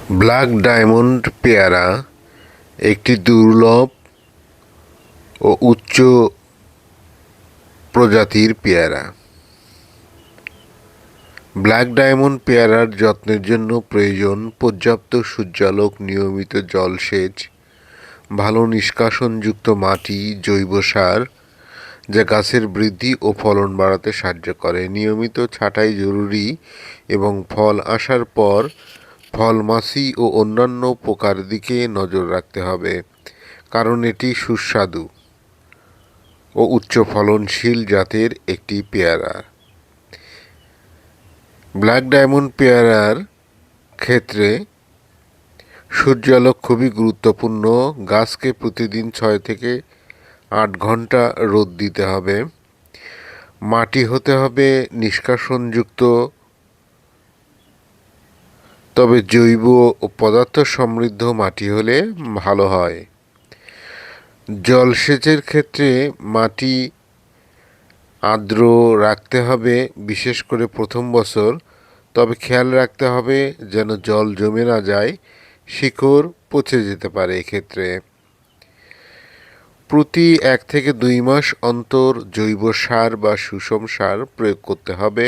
Black diamond পেয়ারা একটি দুর্লভ ও উচ্চ প্রজাতির পেয়ারা। ব্ল্যাক ডায়মন্ড পেয়ারার যত্নের জন্য প্রয়োজন পর্যাপ্ত সূর্যালোক, নিয়মিত জলসেচ, ভালো নিষ্কাশনযুক্ত মাটি, জৈব সার যা গাছের বৃদ্ধি ও ফলন বাড়াতে সাহায্য করে। নিয়মিত ছাঁটাই জরুরি এবং ফল আসার পর ফলমাছি ও অন্যান্য পোকার দিকে নজর রাখতে হবে, কারণ এটি সুস্বাদু ও উচ্চ ফলনশীল জাতের একটি পেয়ারা। ব্ল্যাক ডায়মন্ড পেয়ারার ক্ষেত্রে সূর্যালোক খুবই গুরুত্বপূর্ণ। গাছকে প্রতিদিন 6 থেকে 8 ঘন্টা রোদ দিতে হবে। মাটি হতে হবে নিষ্কাশনযুক্ত, তবে জৈব ও পদার্থ সমৃদ্ধ মাটি হলে ভালো হয়। জলসেচের ক্ষেত্রে মাটি আর্দ্র রাখতে হবে, বিশেষ করে প্রথম বছর। তবে খেয়াল রাখতে হবে যেন জল জমে না যায়, শিকড় পচে যেতে পারে। এক্ষেত্রে প্রতি 1 থেকে 2 মাস অন্তর জৈব সার বা সুষম সার প্রয়োগ করতে হবে।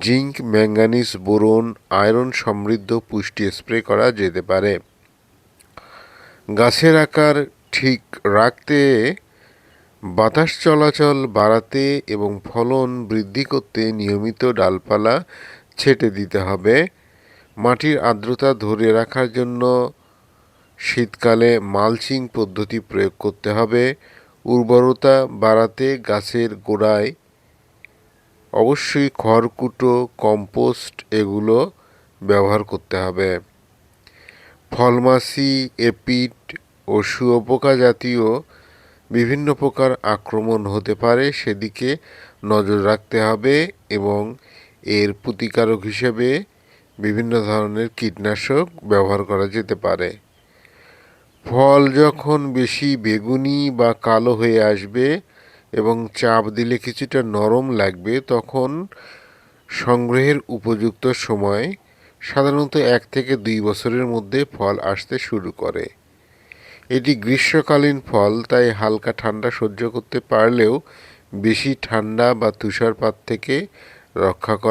জিঙ্ক, ম্যাঙ্গানিজ, বোরন, আয়রন সমৃদ্ধ পুষ্টি স্প্রে করা যেতে পারে। গাছের আকার ঠিক রাখতে, বাতাস চলাচল বাড়াতে এবং ফলন বৃদ্ধি করতে নিয়মিত ডালপালা ছেঁটে দিতে হবে। মাটির আর্দ্রতা ধরে রাখার জন্য শীতকালে মালচিং পদ্ধতি প্রয়োগ করতে হবে। উর্বরতা বাড়াতে গাছের গোড়ায় অবশ্যই খড়কুটো, কম্পোস্ট এগুলো ব্যবহার করতে হবে। ফলমাছি, এপিড ও শুঁয়োপোকা জাতীয় বিভিন্ন প্রকার আক্রমণ হতে পারে, সেদিকে নজর রাখতে হবে এবং এর প্রতিকারক হিসেবে বিভিন্ন ধরনের কীটনাশক ব্যবহার করা যেতে পারে। ফল যখন বেশি বেগুনি বা কালো হয়ে আসবে এবং চাপ দিলে কিছুটা নরম লাগবে, তখন সংগ্রহের উপযুক্ত সময়। সাধারণত 1 থেকে 2 বছরের মধ্যে ফল আসতে শুরু করে। এটি গ্রীষ্মকালীন ফল, তাই হালকা ঠান্ডা সহ্য করতে পারলেও বেশি ঠান্ডা বা তুষারপাত থেকে রক্ষা করে।